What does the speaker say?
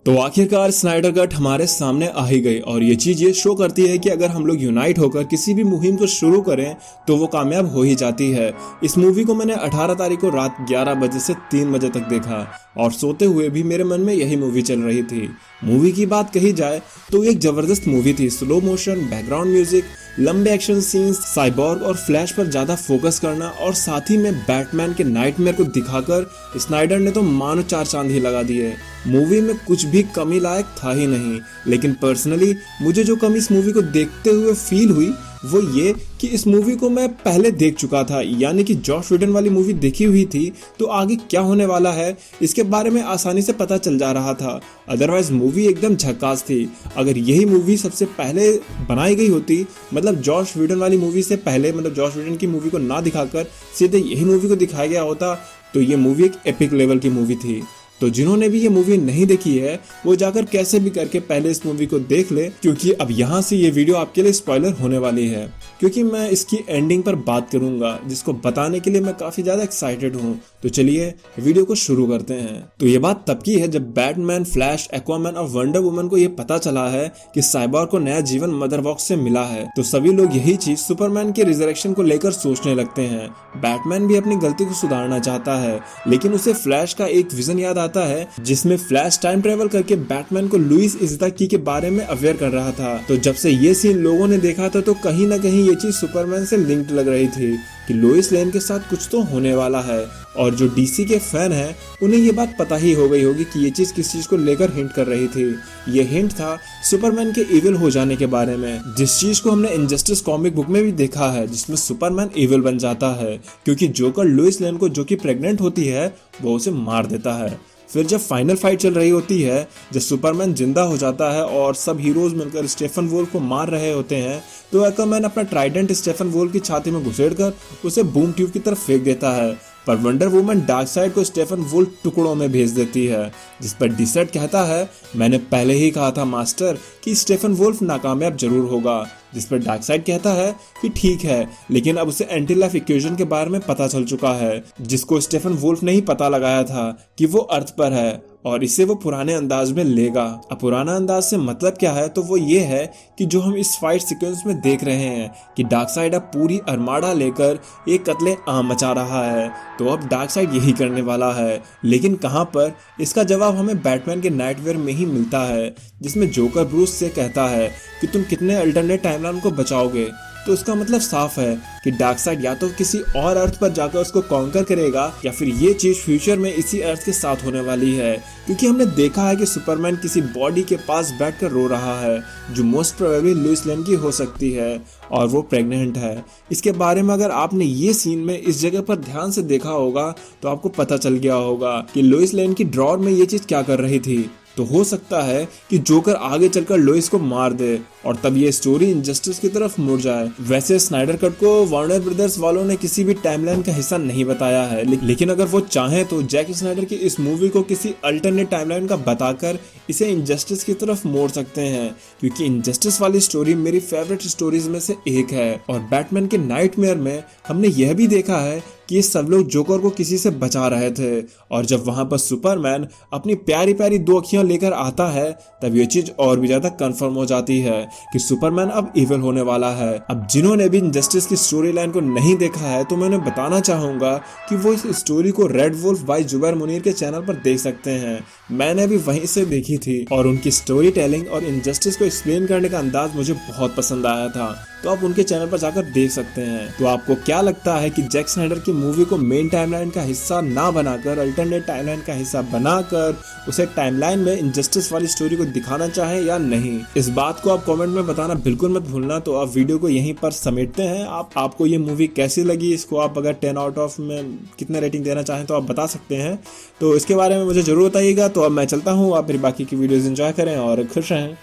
तो आखिरकार Snyder cut हमारे सामने आ ही गई और ये चीज ये शो करती है कि अगर हम लोग यूनाइट होकर किसी भी मुहिम को शुरू करें तो वो कामयाब हो ही जाती है। इस मूवी को मैंने 18 तारीख को रात 11 बजे से 3 बजे तक देखा और सोते हुए भी मेरे मन में यही मूवी चल रही थी। मूवी की बात कही जाए तो एक जबरदस्त मूवी थी। स्लो मोशन, बैकग्राउंड म्यूजिक, लंबे एक्शन सीन्स, साइबॉर्ग और फ्लैश पर ज्यादा फोकस करना और साथ ही में बैटमैन के नाइटमेयर को दिखाकर स्नाइडर ने तो मानो 4 चांद ही लगा दिए। मूवी में कुछ भी कमी लायक था ही नहीं, लेकिन पर्सनली मुझे जो कमी इस मूवी को देखते हुए फील हुई वो ये कि इस मूवी को मैं पहले देख चुका था, यानी कि जॉश व्हीडन वाली मूवी देखी हुई थी तो आगे क्या होने वाला है इसके बारे में आसानी से पता चल जा रहा था। अदरवाइज मूवी एकदम झकास थी। अगर यही मूवी सबसे पहले बनाई गई होती, मतलब जॉश व्हीडन वाली मूवी से पहले, मतलब जॉश व्हीडन की मूवी को ना दिखाकर सीधे यही मूवी को दिखाया गया होता तो ये मूवी एक एपिक लेवल की मूवी थी। तो जिन्होंने भी ये मूवी नहीं देखी है वो जाकर कैसे भी करके पहले इस मूवी को देख ले, क्योंकि अब यहाँ से ये वीडियो आपके लिए स्पॉइलर होने वाली है, क्योंकि मैं इसकी एंडिंग पर बात करूंगा जिसको बताने के लिए मैं काफी ज्यादा एक्साइटेड हूँ। तो चलिए वीडियो को शुरू करते हैं। तो ये बात तब की है जब बैटमैन, फ्लैश, एक्वामैन और वंडर वुमन को ये पता चला है कि साइबॉर्ग को नया जीवन मदर बॉक्स से मिला है। तो सभी लोग यही चीज सुपरमैन के रिजरेक्शन को लेकर सोचने लगते हैं। बैटमैन भी अपनी गलती को सुधारना चाहता है, लेकिन उसे फ्लैश का एक विजन याद आता है जिसमें फ्लैश टाइम ट्रेवल करके बैटमैन को लुइस इज़्ज़ा की के बारे में अवेयर कर रहा था। तो जब से ये सीन लोगों ने देखा था तो कहीं ना कहीं ये चीज सुपरमैन से लिंक्ड लग रही थी कि लोइस लेन के साथ कुछ तो होने वाला है। और जो डीसी के फैन हैं उन्हें ये बात पता ही हो गई होगी कि ये चीज किस चीज को लेकर हिंट कर रही थी। ये हिंट था सुपरमैन के इविल हो जाने के बारे में, जिस चीज को हमने इनजस्टिस कॉमिक बुक में भी देखा है, जिसमें सुपरमैन इविल बन जाता है क्योंकि जोकर लुइस लेन को, जो कि प्रेग्नेंट होती है, वो उसे मार देता है। फिर जब फाइनल फाइट चल रही होती है, जब सुपरमैन जिंदा हो जाता है और सब हीरोज मिलकर स्टेफन वोल्फ को मार रहे होते हैं, तो एक्वामैन अपना ट्राइडेंट स्टेफन वोल्फ की छाती में घुसेड़कर उसे बूम ट्यूब की तरफ फेंक देता है। पर वंडर वुमन डार्कसाइड को स्टेफन वुल्फ टुकड़ों में भेज देती है, जिस पर डिसेड कहता है, मैंने पहले ही कहा था मास्टर कि स्टेफन वुल्फ नाकामयाब जरूर होगा। जिस पर डार्कसाइड कहता है कि ठीक है, लेकिन अब उसे एंटी लाइफ इक्वेशन के बारे में पता चल चुका है, जिसको स्टेफन वुल्फ ने ही पता लगाया था कि वो अर्थ पर है और इसे वो पुराने अंदाज में लेगा। अब पुराना अंदाज से मतलब क्या है, तो वो ये है कि जो हम इस फाइट सीक्वेंस में देख रहे हैं कि डार्कसाइड अब पूरी अरमाड़ा लेकर एक कत्ले आम मचा रहा है। तो अब डार्कसाइड यही करने वाला है, लेकिन कहां पर, इसका जवाब हमें बैटमैन के नाइटमेयर में ही मिलता है, जिसमें जोकर ब्रूस से कहता है कि तुम कितने अल्टरनेट टाइमलाइन को बचाओगे। तो इसका मतलब साफ है कि डार्कसाइड या तो किसी और अर्थ पर जाकर उसको कॉन्कर करेगा या फिर ये चीज फ्यूचर में इसी अर्थ के साथ होने वाली है, क्योंकि हमने देखा है कि सुपरमैन किसी बॉडी के पास बैठकर रो रहा है जो मोस्ट प्रोबेबली लुइस लेन की हो सकती है और वो प्रेग्नेंट है। इसके बारे में अगर आपने ये सीन में इस जगह पर ध्यान से देखा होगा तो आपको पता चल गया होगा कि लुइस लेन की ड्रॉर में ये चीज क्या कर रही थी। तो हो सकता है कि जोकर आगे चलकर लोइस को मार दे और तब ये स्टोरी इनजस्टिस की तरफ मुड़ जाए। वैसे स्नाइडर कट को वार्नर ब्रदर्स वालों ने किसी भी टाइमलाइन का हिस्सा नहीं बताया है, लेकिन अगर वो चाहें तो जैक स्नाइडर की इस मूवी को किसी अल्टरनेट टाइमलाइन का बताकर इसे इनजस्टिस की तरफ मोड़ सकते हैं, क्योंकि इनजस्टिस वाली स्टोरी मेरी फेवरेट स्टोरीज में से एक है। और बैटमैन के नाइटमेयर में हमने यह भी देखा है कि सब लोग जोकर को किसी से बचा रहे थे, और जब वहां पर सुपरमैन अपनी प्यारी प्यारी 2 अखियां लेकर आता है तब ये चीज और भी ज्यादा कंफर्म हो जाती है कि सुपरमैन अब इविल होने वाला है। अब जिन्होंने भी इनजस्टिस की स्टोरी लाइन को नहीं देखा है तो मैं उन्हें बताना चाहूंगा कि वो इस स्टोरी को red wolf by Zubair Munir के चैनल पर देख सकते हैं। मैंने भी वहीं से देखी थी और उनकी स्टोरी टेलिंग और इनजस्टिस को एक्सप्लेन करने का अंदाज मुझे बहुत पसंद आया था, तो आप उनके चैनल पर जाकर देख सकते हैं। तो आपको क्या लगता है कि जैक स्नाइडर की मूवी को मेन टाइमलाइन का हिस्सा ना बनाकर अल्टरनेट टाइमलाइन का हिस्सा बनाकर उसे टाइमलाइन में इनजस्टिस वाली स्टोरी को दिखाना चाहे या नहीं? इस बात को आप कमेंट में बताना बिल्कुल मत भूलना। तो आप वीडियो को यहीं पर समेटते हैं। आपको ये मूवी कैसी लगी, इसको आप अगर 10 आउट ऑफ में कितने रेटिंग देना चाहें तो आप बता सकते हैं। तो इसके बारे में मुझे जरूर बताइएगा। तो अब मैं चलता हूँ, आप फिर बाकी की वीडियोज एंजॉय करें और खुश रहें।